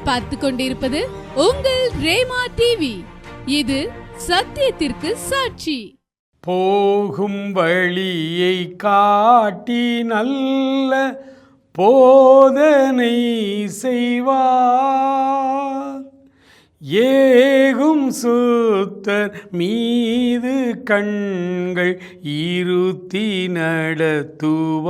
நீங்கள் பார்த்து கொண்டிருப்பது உங்கள் ரேமா டிவி. இது சத்தியத்திற்கு சாட்சி. போகும் வழியை காட்டி நல்ல போதனை செய்வார். ஏகும் சுத்தர் மீது கண்கள் இருத்தி நடத்துவார்.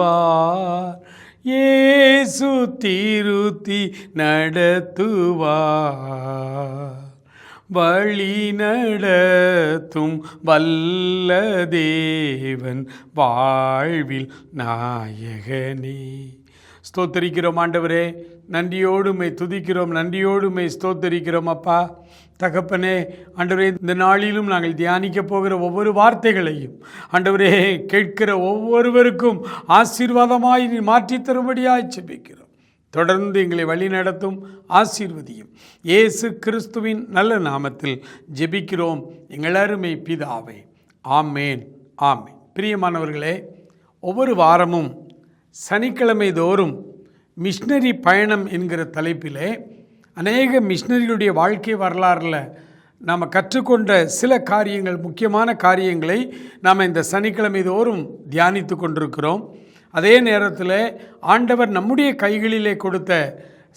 இயேசு திருத்தி நடத்துவார். வழி நடத்தும் வல்ல தேவன் வாழ்வில் நாயகனே. ஸ்தோத்தரிக்கிறோம் ஆண்டவரே, நன்றியோடுமை துதிக்கிறோம், நன்றியோடுமை ஸ்தோத்தரிக்கிறோம் அப்பா தகப்பனே. ஆண்டவரே, இந்த நாளிலும் நாங்கள் தியானிக்க போகிற ஒவ்வொரு வார்த்தைகளையும் ஆண்டவரே கேட்கிற ஒவ்வொருவருக்கும் ஆசீர்வாதமாய் நீ மாற்றித் தரும்படியாய் ஜெபிக்கிறோம். தொடர்ந்து எங்களை வழி நடத்தும், ஆசீர்வதியும். இயேசு கிறிஸ்துவின் நல்ல நாமத்தில் ஜெபிக்கிறோம் எங்கள் அருமை பிதாவே, ஆமேன் ஆமேன். பிரியமானவர்களே, ஒவ்வொரு வாரமும் சனிக்கிழமை தோறும் மிஷனரி பயணம் என்கிற தலைப்பிலே அநேக மிஷனரிகளுடைய வாழ்க்கை வரலாறில் நாம் கற்றுக்கொண்ட சில காரியங்கள், முக்கியமான காரியங்களை நாம் இந்த சனிக்கிழமை தோறும் தியானித்து கொண்டிருக்கிறோம். அதே நேரத்தில் ஆண்டவர் நம்முடைய கைகளிலே கொடுத்த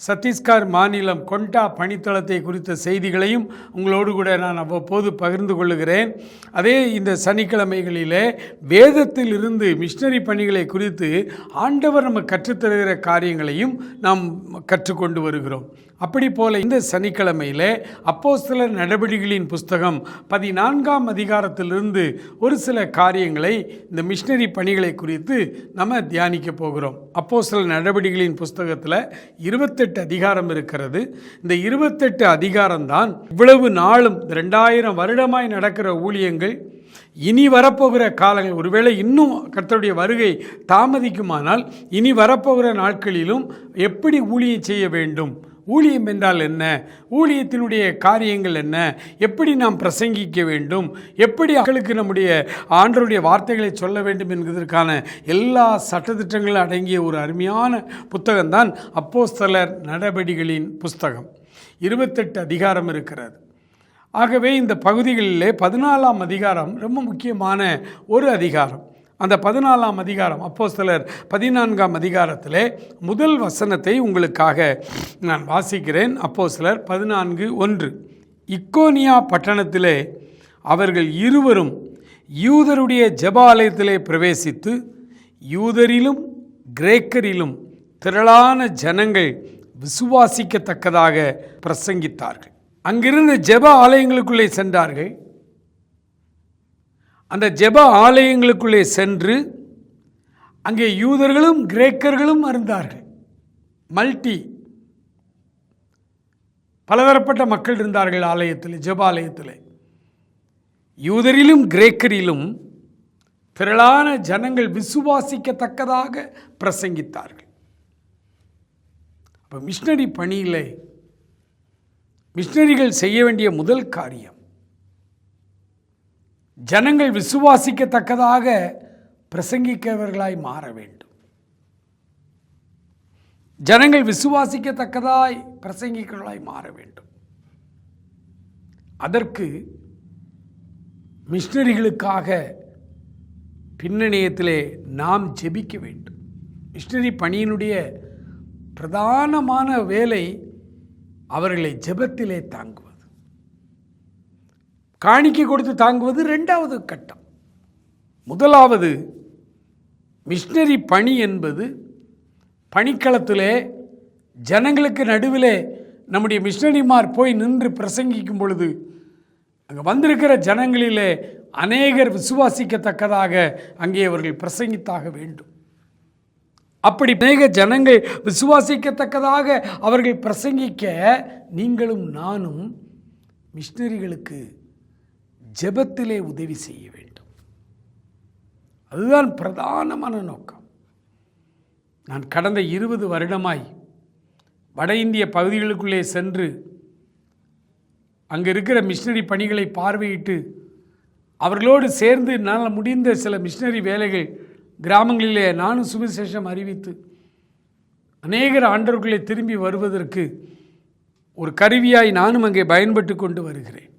சத்தீஸ்கர் மாநிலம் கொண்டா பணித்தளத்தை குறித்த செய்திகளையும் உங்களோடு கூட நான் அவ்வப்போது பகிர்ந்து கொள்ளுகிறேன். அதே இந்த சனிக்கிழமைகளிலே வேதத்தில் இருந்து மிஷனரி பணிகளை குறித்து ஆண்டவர் நம்ம கற்றுத்தருகிற காரியங்களையும் நாம் கற்றுக்கொண்டு வருகிறோம். அப்படி போல இந்த சனிக்கிழமையில் அப்போஸ்தலர் நடவடிக்கைகளின் புஸ்தகம் 14ஆம் அதிகாரத்திலிருந்து ஒரு சில காரியங்களை, இந்த மிஷனரி பணிகளை குறித்து நம்ம தியானிக்க போகிறோம். அப்போஸ்தலர் நடவடிக்கைகளின் புஸ்தகத்தில் 28 அதிகாரம் இருக்கிறது. இந்த 28 அதிகாரம்தான் இவ்வளவு நாளும் 2000 வருடமாய் நடக்கிற ஊழியங்கள், இனி வரப்போகிற காலங்கள், ஒருவேளை இன்னும் கர்த்தருடைய வருகை தாமதிக்குமானால் இனி வரப்போகிற நாட்களிலும் எப்படி ஊழியம் செய்ய வேண்டும், ஊழியம் என்றால் என்ன, ஊழியத்தினுடைய காரியங்கள் என்ன, எப்படி நாம் பிரசங்கிக்க வேண்டும், எப்படி மக்களுக்கு நம்முடைய ஆண்டவருடைய வார்த்தைகளை சொல்ல வேண்டும் என்பதற்கான எல்லா சட்டத்திட்டங்களும் அடங்கிய ஒரு அருமையான புத்தகம்தான் அப்போஸ்தலர் நடவடிக்கைகளின் புஸ்தகம். 28 அதிகாரம் இருக்கிறது. ஆகவே இந்த பகுதிகளிலே 14ஆம் அதிகாரம் ரொம்ப முக்கியமான ஒரு அதிகாரம். அந்த 14ஆம் அதிகாரம், அப்போஸ்தலர் 14ஆம் அதிகாரத்திலே முதல் வசனத்தை உங்களுக்காக நான் வாசிக்கிறேன். அப்போஸ்தலர் 14:1. இக்கோனியா பட்டணத்திலே அவர்கள் இருவரும் யூதருடைய ஜெபாலயத்திலே பிரவேசித்து யூதரிலும் கிரேக்கரிலும் திரளான ஜனங்கள் விசுவாசிக்கத்தக்கதாக பிரசங்கித்தார்கள். அங்கிருந்த ஜெப ஆலயங்களுக்குள்ளே சென்றார்கள். அந்த ஜெப ஆலயங்களுக்குள்ளே சென்று அங்கே யூதர்களும் கிரேக்கர்களும் இருந்தார்கள். பலதரப்பட்ட மக்கள் இருந்தார்கள் ஆலயத்தில், ஜெப ஆலயத்தில். யூதரிலும் கிரேக்கரிலும் திரளான ஜனங்கள் விசுவாசிக்கத்தக்கதாக பிரசங்கித்தார்கள். அப்போ மிஷனரி பணியில் மிஷனரிகள் செய்ய வேண்டிய முதல் காரியம், ஜனங்கள் விசுவாசிக்கத்தக்கதாக பிரசங்கிக்கிறவர்களாய் மாற வேண்டும். ஜனங்கள் விசுவாசிக்கத்தக்கதாய் பிரசங்கிக்கிறவர்களாய் மாற வேண்டும். அதற்கு மிஷனரிகளுக்காக பின்னணியத்திலே நாம் ஜெபிக்க வேண்டும். மிஷனரி பணியினுடைய பிரதானமான வேலை அவர்களை ஜெபத்திலே தாங்குவது, காணிக்கை கொடுத்து தாங்குவது 2வது கட்டம். முதலாவது, மிஷனரி பணி என்பது பணிக்களத்திலே ஜனங்களுக்கு நடுவிலே நம்முடைய மிஷனரிமார் போய் நின்று பிரசங்கிக்கும் பொழுது அங்கே வந்திருக்கிற ஜனங்களிலே அநேகர் விசுவாசிக்கத்தக்கதாக அங்கே அவர்கள் பிரசங்கித்தாக வேண்டும். அப்படி அநேக ஜனங்கள் விசுவாசிக்கத்தக்கதாக அவர்கள் பிரசங்கிக்க நீங்களும் நானும் மிஷனரிகளுக்கு ஜெபத்திலே உதவி செய்ய வேண்டும். அதுதான் பிரதானமான நோக்கம். நான் கடந்த 20 வருடமாய் வட இந்திய பகுதிகளுக்குள்ளே சென்று அங்கே இருக்கிற மிஷனரி பணிகளை பார்வையிட்டு அவர்களோடு சேர்ந்து என்னால் முடிந்த சில மிஷனரி வேலைகள் கிராமங்களிலே நானும் சுவிசேஷம் அறிவித்து அநேகர் ஆண்டவர்களை திரும்பி வருவதற்கு ஒரு கருவியாய் நானும் அங்கே பயன்பட்டு கொண்டு வருகிறேன்.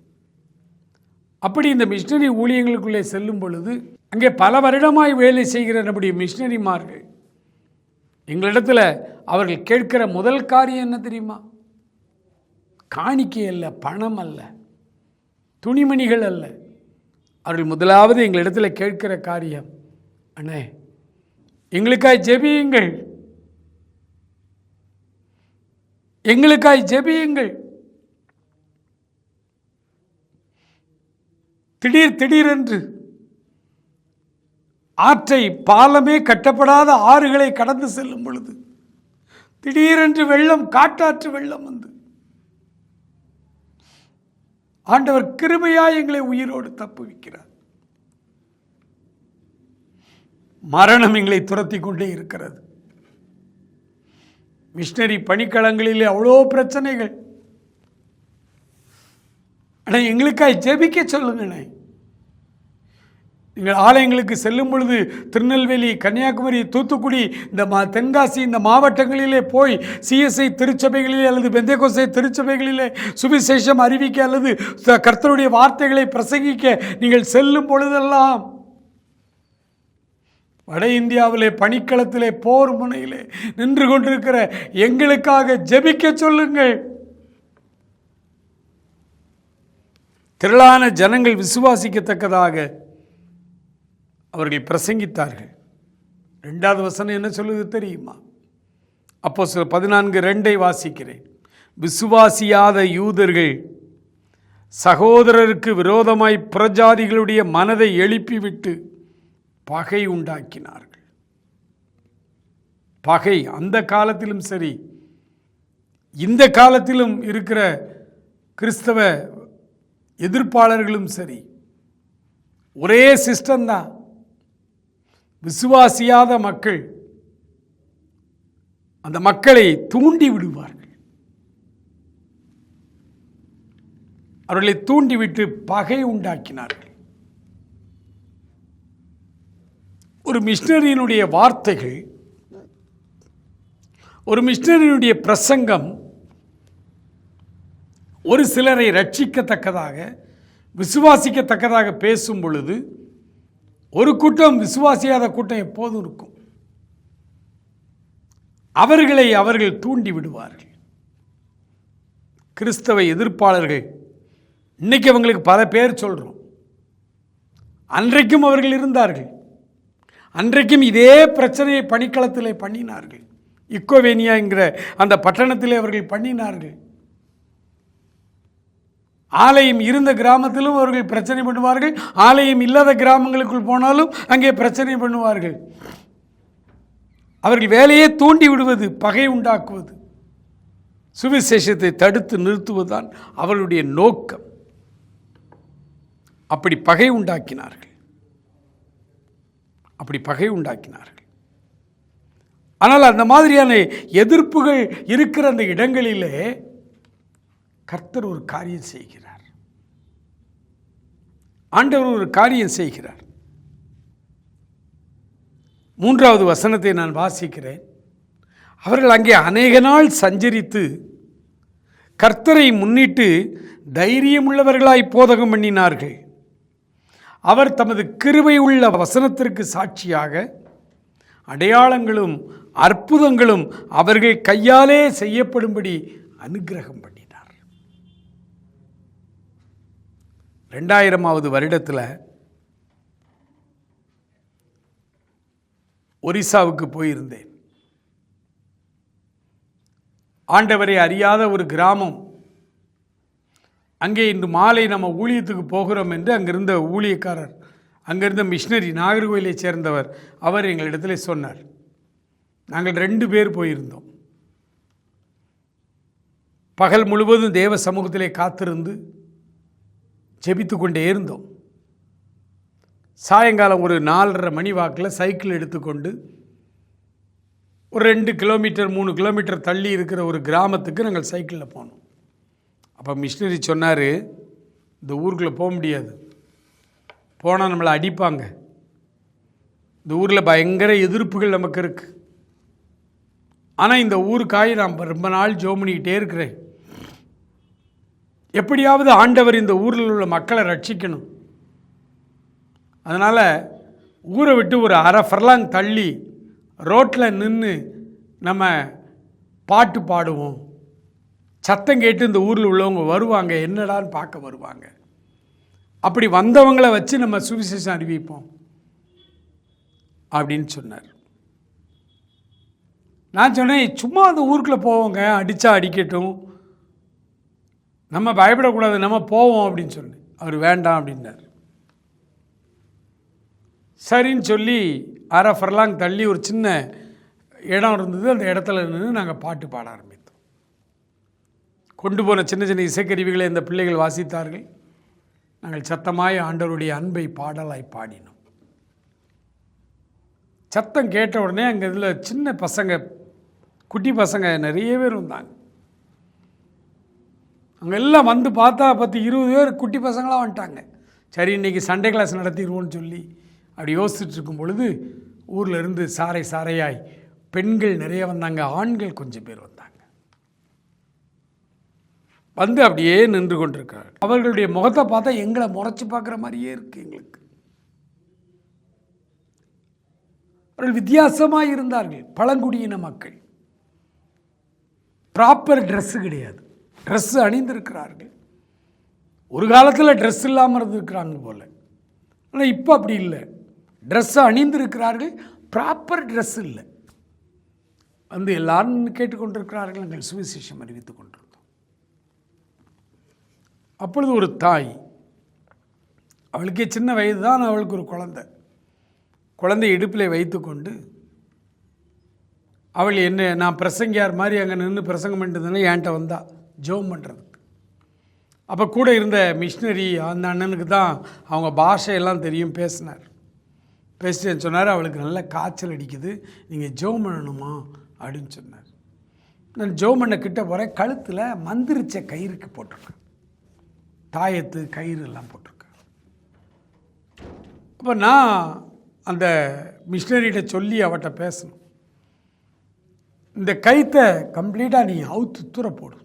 அப்படி இந்த மிஷினரி ஊழியங்களுக்குள்ளே செல்லும் பொழுது அங்கே பல வருடமாய் வேலை செய்கிற நம்முடைய மிஷினரிமார்கள் எங்களிடத்தில் அவர்கள் கேட்கிற முதல் காரியம் என்ன தெரியுமா? காணிக்கை அல்ல, பணம் அல்ல, துணிமணிகள் அல்ல. அவர்கள் முதலாவது எங்களிடத்தில் கேட்கிற காரியம், அண்ணே எங்களுக்காய் ஜெபியுங்கள், எங்களுக்காய் ஜெபியுங்கள். திடீரென்று ஆற்றை பாலமே கட்டப்படாத ஆறுகளை கடந்து செல்லும் பொழுது திடீரென்று வெள்ளம், காட்டாற்று வெள்ளம் வந்து ஆண்டவர் கிருபையாய் எங்களை உயிரோடு தப்புவிக்கிறார். மரணம் எங்களை துரத்தி கொண்டே இருக்கிறது. மிஷனரி பணிக்களங்களிலே அவ்வளோ பிரச்சனைகள். ஆனால் எங்களுக்காய் ஜெபிக்க சொல்லுங்கண்ணே. நீங்கள் ஆலயங்களுக்கு செல்லும் பொழுது திருநெல்வேலி, கன்னியாகுமரி, தூத்துக்குடி, இந்த தென்காசி இந்த மாவட்டங்களிலே போய் சிஎஸ்ஐ திருச்சபைகளிலே அல்லது பெந்தேகோஸ்தே திருச்சபைகளிலே சுவிசேஷம் அறிவிக்க அல்லது கர்த்தருடைய வார்த்தைகளை பிரசங்கிக்க நீங்கள் செல்லும் பொழுதெல்லாம் வட இந்தியாவிலே பணிக்களத்திலே போர் முனையிலே நின்று கொண்டிருக்கிற எங்களுக்காக ஜெபிக்க சொல்லுங்கள். திரளான ஜனங்கள் விசுவாசிக்கத்தக்கதாக அவர்கள் பிரசங்கித்தார்கள். 2வது வசனம் என்ன சொல்லுது தெரியுமா? அப்போஸ்தலர் 14:2 வாசிக்கிறேன். விசுவாசியாத யூதர்கள் சகோதரருக்கு விரோதமாய் புறஜாதிகளுடைய மனதை எழுப்பிவிட்டு பகை உண்டாக்கினார்கள். பகை அந்த காலத்திலும் சரி, இந்த காலத்திலும் இருக்கிற கிறிஸ்தவ எதிர்ப்பாளர்களும் சரி, ஒரே சிஸ்டம் தான். விசுவாசியாத மக்கள் அந்த மக்களை தூண்டி விடுவார்கள். அவர்களை தூண்டிவிட்டு பகை உண்டாக்கினார்கள். ஒரு மிஷனரியினுடைய வார்த்தைகள், ஒரு மிஷனரியினுடைய பிரசங்கம் ஒரு சிலரை ரட்சிக்கத்தக்கதாக, விசுவாசிக்கத்தக்கதாக பேசும் பொழுது ஒரு கூட்டம், விசுவாசியாத கூட்டம் எப்போதும் இருக்கும். அவர்களை அவர்கள் தூண்டி விடுவார்கள். கிறிஸ்தவ எதிர்ப்பாளர்கள் இன்னைக்கு அவங்களுக்கு பல பேர் சொல்கிறோம். அன்றைக்கும் அவர்கள் இருந்தார்கள். அன்றைக்கும் இதே பிரச்சனையை பணிக்களத்திலே பண்ணினார்கள். இக்கோவேனியா என்கிற அந்த பட்டணத்திலே அவர்கள் பண்ணினார்கள். ஆலயம் இருந்த கிராமத்திலும் அவர்கள் பிரச்சனை பண்ணுவார்கள். ஆலயம் இல்லாத கிராமங்களுக்குள் போனாலும் அங்கே பிரச்சனை பண்ணுவார்கள். அவர்கள் வேலையே தூண்டி விடுவது, பகை உண்டாக்குவது, சுவிசேஷத்தை தடுத்து நிறுத்துவதுதான் அவர்களுடைய நோக்கம். அப்படி பகை உண்டாக்கினார்கள். ஆனால் அந்த மாதிரியான எதிர்ப்புகள் இருக்கிற அந்த இடங்களிலே கர்த்தர் ஒரு காரியம் செய்கிறார். ஆண்டவர் ஒரு காரியம் செய்கிறார். 3வது வசனத்தை நான் வாசிக்கிறேன். அவர்கள் அங்கே அநேக நாள் சஞ்சரித்து கர்த்தரை முன்னிட்டு தைரியமுள்ளவர்களாய் போதகம் பண்ணினார்கள். அவர் தமது கிருபை உள்ள வசனத்திற்கு சாட்சியாக அடையாளங்களும் அற்புதங்களும் அவர்கள் கையாலே செய்யப்படும்படி அனுக்கிரகம் பண்ணினார். 2000வது வருடத்தில் ஒரிசாவுக்கு போயிருந்தேன். ஆண்டவரை அறியாத ஒரு கிராமம். அங்கே இன்று மாலை நம்ம ஊழியத்துக்கு போகிறோம் என்று அங்கிருந்த ஊழியக்காரர், அங்கிருந்த மிஷனரி, நாகர்கோயிலை சேர்ந்தவர், அவர் எங்களிடத்தில் சொன்னார். நாங்கள் 2 பேர் போயிருந்தோம். பகல் முழுவதும் தேவ சமூகத்திலே காத்திருந்து ஜெபித்து கொண்டே இருந்தோம். சாயங்காலம் ஒரு 4:30 மணி வாக்கில் சைக்கிள் எடுத்துக்கொண்டு ஒரு 2 கிலோமீட்டர் 3 கிலோமீட்டர் தள்ளி இருக்கிற ஒரு கிராமத்துக்கு நாங்கள் சைக்கிளில் போனோம். அப்போ மிஷனரி சொன்னார், இந்த ஊருக்குள்ளே போக முடியாது, போனால் நம்மளை அடிப்பாங்க, இந்த ஊரில் பயங்கர எதிர்ப்புகள் நமக்கு இருக்குது. ஆனால் இந்த ஊருக்காய் நான் ரொம்ப நாள் ஜெபம் பண்ணிக்கிட்டே இருக்கிறேன், எப்படியாவது ஆண்டவர் இந்த ஊரில் உள்ள மக்களை ரட்சிக்கணும். அதனால் ஊரை விட்டு ஒரு அரை ஃபர்லாங் தள்ளி ரோட்டில் நின்று நம்ம பாட்டு பாடுவோம். சத்தம் கேட்டு இந்த ஊரில் உள்ளவங்க வருவாங்க, என்னடான்னு பார்க்க வருவாங்க. அப்படி வந்தவங்களை வச்சு நம்ம சுவிசேஷம் அறிவிப்போம் அப்படின்னு சொன்னார். நான் சொன்னேன், சும்மா அந்த ஊருக்குள்ளே போவோங்க, அடித்தா அடிக்கட்டும், நம்ம பயப்படக்கூடாது, நம்ம போவோம் அப்படின்னு சொன்னேன். அவர் வேண்டாம் அப்படின்னார். சரின்னு சொல்லி அரை ஃபர்லாங் தள்ளி ஒரு சின்ன இடம் இருந்தது. அந்த இடத்துல நின்று நாங்கள் பாட்டு பாட ஆரம்பித்தோம். கொண்டு போன சின்ன சின்ன இசைக்கருவிகளை இந்த பிள்ளைகள் வாசித்தார்கள். நாங்கள் சத்தமாய் ஆண்டவருடைய அன்பை பாடலாய் பாடினோம். சத்தம் கேட்ட உடனே அங்கே இதில் சின்ன பசங்க, குட்டி பசங்க நிறைய பேர் இருந்தாங்க. அங்கே எல்லாம் வந்து பார்த்தா 10-20 பேர் குட்டி பசங்களாக வந்துட்டாங்க. சரி, இன்றைக்கி சண்டே கிளாஸ் நடத்திடுவோன்னு சொல்லி அப்படி யோசிச்சுட்டு இருக்கும் பொழுது ஊரில் இருந்து சாறை சாறையாய் பெண்கள் நிறைய வந்தாங்க, ஆண்கள் கொஞ்சம் பேர் வந்தாங்க. வந்து அப்படியே நின்று கொண்டிருக்கிறார்கள். அவர்களுடைய முகத்தை பார்த்தா எங்களை முறைச்சி பார்க்குற மாதிரியே இருக்குது எங்களுக்கு. அவர்கள் வித்தியாசமாக இருந்தார்கள். பழங்குடியின மக்கள். ப்ராப்பர் ட்ரெஸ்ஸு கிடையாது, ட்ரெஸ்ஸு அணிந்திருக்கிறார்கள். ஒரு காலத்தில் ட்ரெஸ் இல்லாமல் இருந்திருக்கிறாங்க போல், ஆனால் இப்போ அப்படி இல்லை. ட்ரெஸ்ஸை அணிந்திருக்கிறார்கள், ப்ராப்பர் ட்ரெஸ் இல்லை. வந்து எல்லாரும் கேட்டுக்கொண்டிருக்கிறார்கள். நாங்கள் சுவிசேஷம் அறிவித்துக் கொண்டிருந்தோம். அப்பொழுது ஒரு தாய், அவளுக்கே சின்ன வயது தான், அவளுக்கு ஒரு குழந்தை இடுப்பில் வைத்து கொண்டு அவள் என்ன, நான் பிரசங்கியார் மாதிரி அங்கே நின்று பிரசங்கம் பண்ணிட்டதுனால என்கிட்ட வந்தா ஜெபம் பண்ணுறதுக்கு. அப்போ கூட இருந்த மிஷினரி அந்த அண்ணனுக்கு தான் அவங்க பாஷையெல்லாம் தெரியும். பேசிட்டு சொன்னார், அவளுக்கு நல்ல காய்ச்சல் அடிக்குது, நீங்கள் ஜெபம் பண்ணணுமா அப்படின்னு சொன்னார். நான் ஜெபம் பண்ண கிட்ட போகிறேன். கழுத்தில் மந்திரிச்ச கயிறுக்கு போட்டிருக்கேன், தாயத்து கயிறு எல்லாம் போட்டிருக்கேன். அப்போ நான் அந்த மிஷினரிகிட்ட சொல்லி அவட்ட பேசணும், இந்த கயித்தை கம்ப்ளீட்டாக நீ அவுத்து தூர போடு,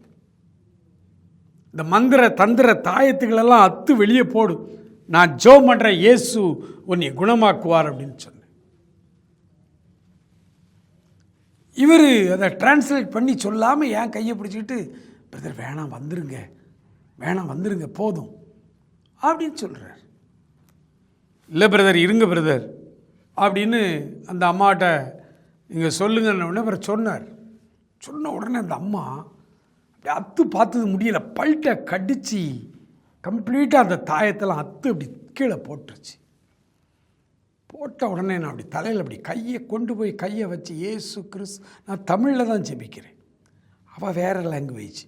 இந்த மந்திர தந்திர தாயத்துகளெல்லாம் அத்து வெளியே போடு, நான் ஜெபம் பண்ணுற இயேசு உன்னை குணமாக்குவார் அப்படின்னு சொன்னேன். இவர் அதை டிரான்ஸ்லேட் பண்ணி சொல்லாமல் என் கையை பிடிச்சிக்கிட்டு, பிரதர் வேணாம் வந்துருங்க போதும் அப்படின்னு சொல்கிறார். இல்லை பிரதர், இருங்க பிரதர் அப்படின்னு அந்த அம்மாட்ட இங்கே சொல்லுங்கன்னு அப்புறம் சொன்ன உடனே அந்த அம்மா அப்படி அத்து பார்த்தது முடியலை, பல்ட்டை கடித்து கம்ப்ளீட்டாக அந்த தாயத்தெல்லாம் அத்து அப்படி கீழே போட்டுருச்சு. போட்ட உடனே நான் அப்படி தலையில் அப்படி கையை கொண்டு போய் கையை வச்சு, இயேசு கிறிஸ்து, நான் தமிழில் தான் ஜெபிக்கிறேன், அவள் வேறு லாங்குவேஜ்.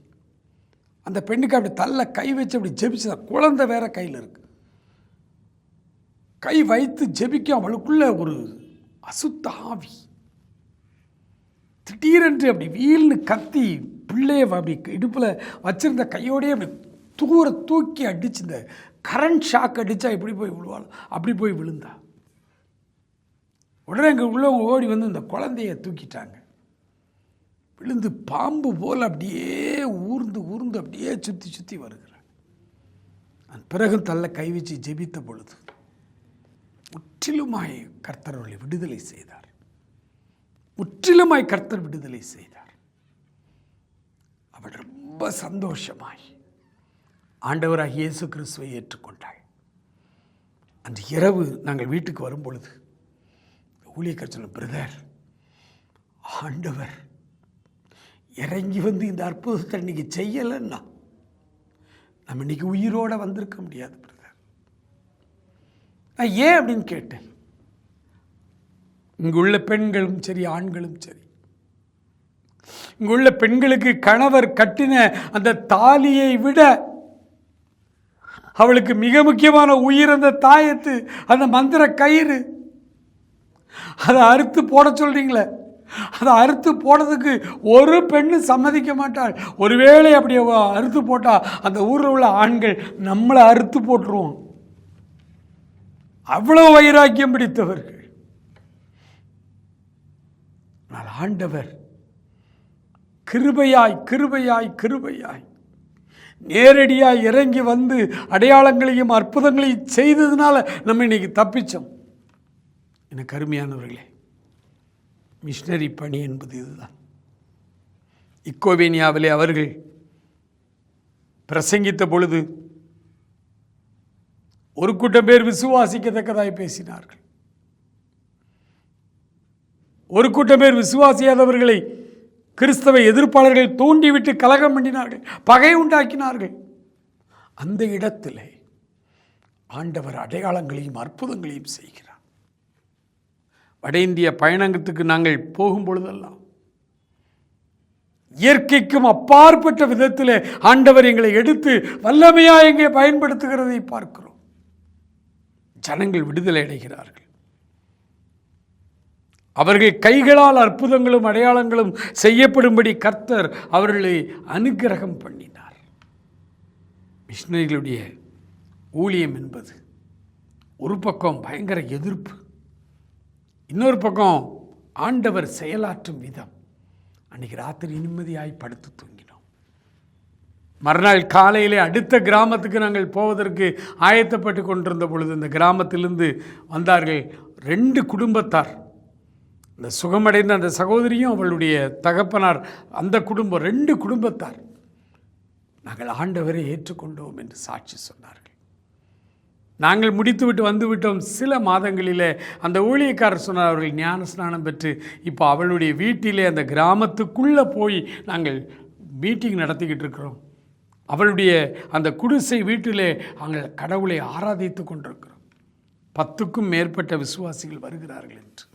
அந்த பெண்ணுக்கு அப்படி தள்ள கை வச்சு அப்படி ஜெபிச்சு, குழந்தை வேறு கையில் இருக்கு, கை வைத்து ஜெபிக்க அவளுக்குள்ள ஒரு அசுத்த ஆவி திடீரென்று அப்படி வீல்னு கத்தி பிள்ளைய அப்படி இடுப்பில் வச்சிருந்த கையோடையே அப்படி தூக்கி அடிச்சு, இந்த கரண்ட் ஷாக் அடித்தா எப்படி போய் விழுவாள் அப்படி போய் விழுந்தா. உடனே இங்கே உள்ளவங்க ஓடி வந்து இந்த குழந்தைய தூக்கிட்டாங்க. விழுந்து பாம்பு போல் அப்படியே ஊர்ந்து அப்படியே சுற்றி வருகிறான். அதன் பிறகு தள்ள கை வச்சு ஜெபித்த பொழுது முற்றிலுமாய் கர்த்தர் அவளை விடுதலை செய்தார். கர்த்தர் விடுதலை செய்தார். அவள் ரொம்ப சந்தோஷமாய் ஆண்டவராகிய இயேசு கிறிஸ்துவை ஏற்றுக்கொண்டாள். அன்று இரவு நாங்கள் வீட்டுக்கு வரும் பொழுது ஊழியக்காரர் சொன்ன, பிரதர், ஆண்டவர் இறங்கி வந்து இந்த அற்புதத்தை இன்னைக்கு செய்யலைன்னா நம்ம இன்னைக்கு உயிரோடு வந்திருக்க முடியாது பிரதர். நான் ஏன் அப்படின்னு கேட்டேன். இங்குள்ள பெண்களும் சரி ஆண்களும் சரி, இங்குள்ள பெண்களுக்கு கணவர் கட்டின அந்த தாலியை விட அவளுக்கு மிக முக்கியமான உயிர் அந்த தாயத்து, அந்த மந்திர கயிறு. அதை அறுத்து போட சொல்றீங்களே, அதை அறுத்து போடுறதுக்கு ஒரு பெண்ணு சம்மதிக்க மாட்டாள். ஒருவேளை அப்படி அறுத்து போட்டால் அந்த ஊரில் உள்ள ஆண்கள் நம்மளை அறுத்து போட்டுருவோம். அவ்வளோ வைராக்கியம் பிடித்தவர்கள். ஆனால் ஆண்டவர் கிருபையாய் நேரடியாக இறங்கி வந்து அடையாளங்களையும் அற்புதங்களையும் செய்ததுனால நம்ம இன்னைக்கு தப்பிச்சோம். எனக்கு அருமையானவர்களே, மிஷனரி பணி என்பது இதுதான். இக்கோவேனியாவிலே அவர்கள் பிரசங்கித்த பொழுது ஒரு கூட்டம் பேர் விசுவாசிக்கத்தக்கதாய் பேசினார்கள். ஒரு கூட்டம் பேர் விசுவாசியாதவர்களை கிறிஸ்தவ எதிர்ப்பாளர்கள் தூண்டிவிட்டு கலகம் பண்ணினார்கள், பகை உண்டாக்கினார்கள். அந்த இடத்திலே ஆண்டவர் அடையாளங்களையும் அற்புதங்களையும் செய்கிறார். வட இந்திய பயணத்துக்கு நாங்கள் போகும் பொழுதெல்லாம் இயற்கைக்கும் அப்பாற்பட்ட விதத்தில் ஆண்டவர் எங்களை எடுத்து வல்லமையா எங்கே பயன்படுத்துகிறதை பார்க்கிறோம். ஜனங்கள் விடுதலை அடைகிறார்கள். அவர்கள் கைகளால் அற்புதங்களும் அடையாளங்களும் செய்யப்படும்படி கர்த்தர் அவர்களை அனுக்கிரகம் பண்ணினார். மிஷனரிகளுடைய ஊழியம் என்பது ஒரு பக்கம் பயங்கர எதிர்ப்பு, இன்னொரு பக்கம் ஆண்டவர் செயலாற்றும் விதம். அன்றைக்கி ராத்திரி நிம்மதியாய் படுத்து தூங்கினோம். மறுநாள் காலையிலே அடுத்த கிராமத்துக்கு நாங்கள் போவதற்கு ஆயத்தப்பட்டு கொண்டிருந்த பொழுது இந்த கிராமத்திலிருந்து வந்தார்கள் 2 குடும்பத்தார். இந்த சுகமடைந்த அந்த சகோதரியும் அவளுடைய தகப்பனார், அந்த குடும்பம் 2 குடும்பத்தார் நாங்கள் ஆண்டவரை ஏற்றுக்கொண்டோம் என்று சாட்சி சொன்னார்கள். நாங்கள் முடித்துவிட்டு வந்துவிட்டோம். சில மாதங்களிலே அந்த ஊழியக்காரர் சொன்னார், அவர்கள் ஞான ஸ்நானம் பெற்று இப்போ அவளுடைய வீட்டிலே அந்த கிராமத்துக்குள்ளே போய் நாங்கள் மீட்டிங் நடத்திக்கிட்டு இருக்கிறோம். அவளுடைய அந்த குடிசை வீட்டிலே நாங்கள் கடவுளை ஆராதித்து கொண்டிருக்கிறோம். 10க்கும் மேற்பட்ட விசுவாசிகள் வருகிறார்கள் என்று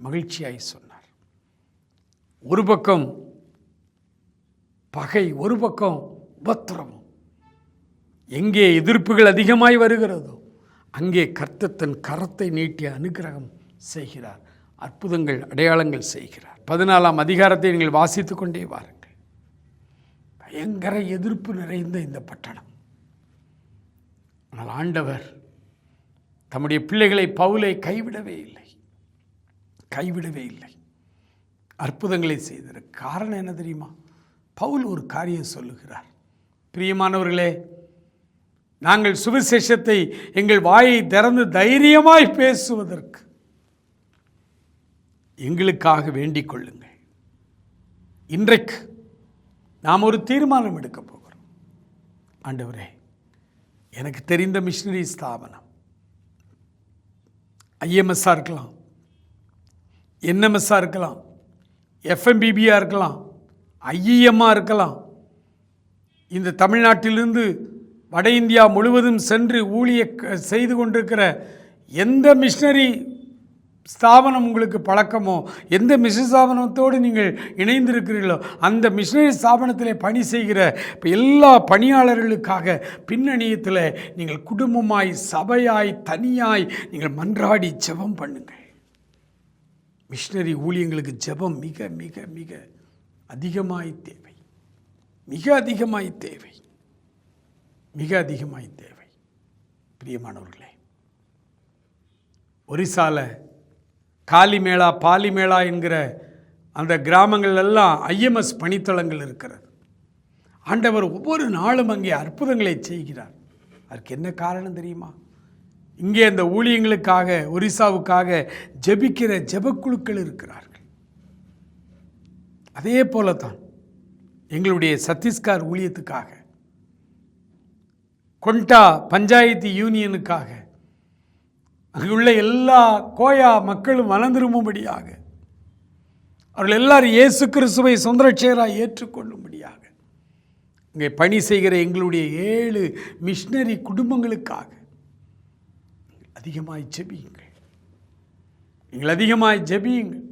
மகிழ்ச்சியாய் சொன்னார். ஒரு பக்கம் பகை, ஒரு பக்கம் உபத்திரவம். எங்கே எதிர்ப்புகள் அதிகமாய் வருகிறதோ அங்கே கர்த்தர் தன் கரத்தை நீட்டி அனுக்கிரகம் செய்கிறார், அற்புதங்கள் அடையாளங்கள் செய்கிறார். 14ஆம் அதிகாரத்தை நீங்கள் வாசித்து கொண்டே வாருங்கள். பயங்கர எதிர்ப்பு நிறைந்த இந்த பட்டணம். ஆனால் ஆண்டவர் தம்முடைய பிள்ளைகளை பவுலை கைவிடவே இல்லை. அற்புதங்களை செய்தார். காரணம் என்ன தெரியுமா? பவுல் ஒரு காரியம் சொல்லுகிறார், பிரியமானவர்களே, நாங்கள் சுவிசேஷத்தை எங்கள் வாயை திறந்து தைரியமாய் பேசுவதற்கு எங்களுக்காக வேண்டிக் கொள்ளுங்கள். இன்றைக்கு நாம் ஒரு தீர்மானம் எடுக்க போகிறோம். ஆண்டவரே, எனக்கு தெரிந்த மிஷனரி ஸ்தாபனம் IMS இருக்கலாம், NMS இருக்கலாம், FMBB இருக்கலாம், IEM இருக்கலாம். இந்த தமிழ்நாட்டிலிருந்து வட இந்தியா முழுவதும் சென்று ஊழிய செய்து கொண்டிருக்கிற எந்த மிஷனரி ஸ்தாபனம் உங்களுக்கு பழக்கமோ, எந்த மிஷனரி ஸ்தாபனத்தோடு நீங்கள் இணைந்திருக்கிறீர்களோ அந்த மிஷனரி ஸ்தாபனத்தில் பணி செய்கிற எல்லா பணியாளர்களுக்காக பின்னணியத்தில் நீங்கள் குடும்பமாய், சபையாய், தனியாய் நீங்கள் மன்றாடி ஜெபம் பண்ணுங்கள். மிஷனரி ஊழியங்களுக்கு ஜெபம் மிக மிக மிக அதிகமாய் தேவை, மிக அதிகமாய் தேவை, மிக அதிகமாய் தேவை. பிரியமானவர்களே, ஒரிசால காலிமேளா, பாலிமேளா என்கிற அந்த கிராமங்கள் எல்லாம் IMS பணித்தளங்கள் இருக்கிறது. ஆண்டவர் ஒவ்வொரு நாளும் அங்கே அற்புதங்களை செய்கிறார். அதற்கு என்ன காரணம் தெரியுமா? இங்கே அந்த ஊழியங்களுக்காக, ஒரிசாவுக்காக ஜெபிக்கிற ஜெபக்குழுக்கள் இருக்கிறார்கள். அதே போல தான் எங்களுடைய சத்தீஸ்கர் ஊழியத்துக்காக, கொண்டா பஞ்சாயத்து யூனியனுக்காக, அங்குள்ள எல்லா கோயா மக்களும் வளர்ந்திரும்படியாக, அவர்கள் எல்லாரும் இயேசு கிறிஸ்துவை சொந்த ரட்சகராய் ஏற்றுக்கொள்ளும்படியாக இங்கே பணி செய்கிற எங்களுடைய 7 மிஷனரி குடும்பங்களுக்காக அதிகமாய் ஜெபியுங்கள். நீங்கள் அதிகமாய் ஜெபியுங்கள்.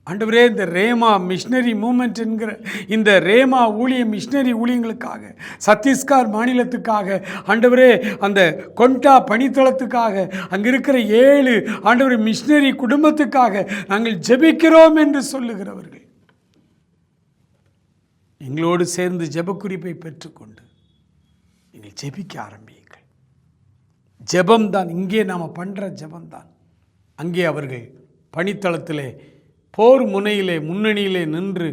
ஆண்டவரே, இந்த ரேமா மிஷனரி மூமெண்ட் என்கிற இந்த ரேமா ஊழியம், மிஷனரி ஊழியங்களுக்காக, சத்தீஸ்கர் மாநிலத்துக்காக, ஆண்டவரே அந்த கொண்டா பணித்தளத்துக்காக, அங்கே இருக்கிற 7 ஆண்டவரே மிஷனரி குடும்பத்துக்காக நாங்கள் ஜெபிக்கிறோம் என்று சொல்லுகிறவர்கள் எங்களோடு சேர்ந்து ஜெபக்குறிப்பை பெற்றுக்கொண்டு நீங்கள் ஜெபிக்க ஆரம்பியுங்கள். ஜெபம்தான் இங்கே நாம் பண்ணுற ஜெபம்தான் அங்கே அவர்கள் பணித்தளத்திலே போர் முனையிலே முன்னணியிலே நின்று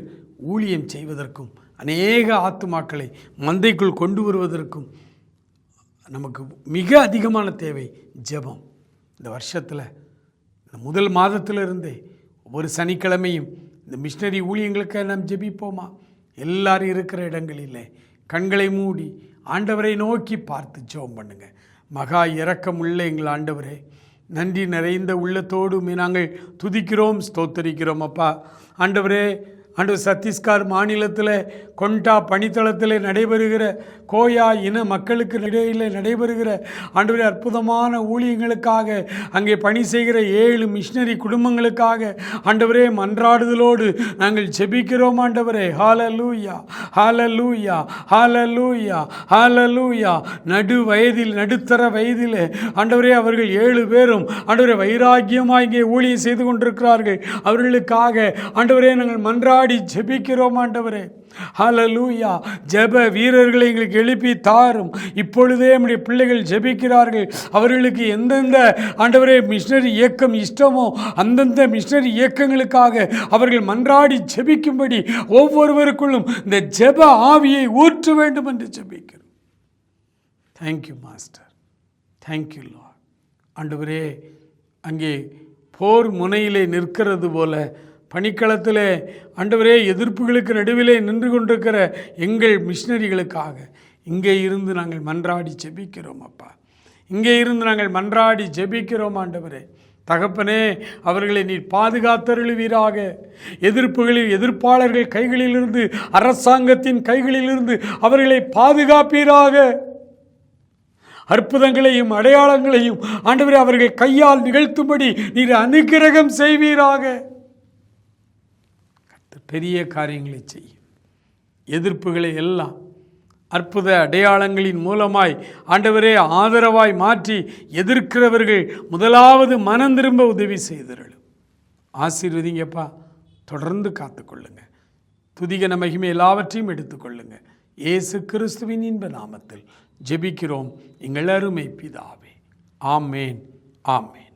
ஊழியம் செய்வதற்கும் அநேக ஆத்துமாக்களை மந்தைக்குள் கொண்டு வருவதற்கும் நமக்கு மிக அதிகமான தேவை ஜெபம். இந்த வருஷத்தில் இந்த முதல் மாதத்திலிருந்தே ஒவ்வொரு சனிக்கிழமையும் இந்த மிஷனரி ஊழியங்களுக்கு நாம் ஜெபிப்போமா? எல்லாரும் இருக்கிற இடங்களில் கண்களை மூடி ஆண்டவரை நோக்கி பார்த்து ஜெபம் பண்ணுங்க. மகா இரக்கம் உள்ள எங்கள் ஆண்டவரே, நன்றி நிறைந்த உள்ளத்தோடு நாங்கள் துதிக்கிறோம், ஸ்தோத்தரிக்கிறோம். அப்பா ஆண்டவரே, சத்தீஸ்கர் மாநிலத்தில் கொண்டா பணித்தளத்தில் நடைபெறுகிற கோயா இன மக்களுக்கு இடையில் நடைபெறுகிற ஆண்டவரே அற்புதமான ஊழியங்களுக்காக, அங்கே பணி செய்கிற 7 மிஷனரி குடும்பங்களுக்காக ஆண்டவரே மன்றாடுதலோடு நாங்கள் ஜெபிக்கிறோம். ஆண்டவரே, ஹல்லேலூயா, ஹல்லேலூயா, ஹல்லேலூயா, ஹல்லேலூயா. நடுத்தர வயதில் ஆண்டவரே அவர்கள் 7 பேரும் ஆண்டவரே வைராக்கியமாக இங்கே ஊழியம் செய்து கொண்டிருக்கிறார்கள். அவர்களுக்காக ஆண்டவரே நாங்கள் மன்றாடி ஜெபிக்கிறோம். ஆண்டவரே, ஹல்லேலூயா. ஜெப வீரர்களை எங்களுக்கு எழுப்பி தாரும். இப்பொழுதே நம்முடைய பிள்ளைகள் ஜெபிக்கிறார்கள். அவர்களுக்கு எந்தெந்த ஆண்டவரே மிஷனரி இயக்கம் இஷ்டமோ அந்தந்த மிஷனரி இயக்கங்களுக்காக அவர்கள் மன்றாடி ஜெபிக்கும்படி ஒவ்வொருவருக்குள்ளும் இந்த ஜெப ஆவியை ஊற்ற வேண்டும் என்று ஜெபிக்கிறோம். Thank you master, thank you Lord. ஆண்டவரே, அங்கே போர் முனையிலே நிற்கிறது போல பணிக்களத்தில் ஆண்டவரே எதிர்ப்புகளுக்கு நடுவிலே நின்று கொண்டிருக்கிற எங்கள் மிஷனரிகளுக்காக இங்கே இருந்து நாங்கள் மன்றாடி ஜெபிக்கிறோம். அப்பா, இங்கே இருந்து நாங்கள் மன்றாடி ஜெபிக்கிறோம். ஆண்டவரே தகப்பனே, அவர்களை நீர் பாதுகாத்தருளுவீராக. எதிர்ப்பாளர்கள் கைகளிலிருந்து, அரசாங்கத்தின் கைகளிலிருந்து அவர்களை பாதுகாப்பீராக. அற்புதங்களையும் அடையாளங்களையும் ஆண்டவரே அவர்கள் கையால் நிகழ்த்தும்படி நீர் அனுக்கிரகம் செய்வீராக. பெரிய காரியங்களை செய்யும். எதிர்ப்புகளை எல்லாம் அற்புத அடையாளங்களின் மூலமாய் ஆண்டவரே ஆதரவாய் மாற்றி எதிர்க்கிறவர்கள் முதலாவது மனம் திரும்ப உதவி செய்தருளும். ஆசீர்வதிங்கப்பா. தொடர்ந்து காத்துக்கொள்ளுங்க. துதிகன மகிமை எல்லாவற்றையும் எடுத்துக்கொள்ளுங்க. இயேசு கிறிஸ்துவின் இன்ப நாமத்தில் ஜெபிக்கிறோம் எங்கள் அருமை பிதாவே. ஆமேன், ஆமேன்.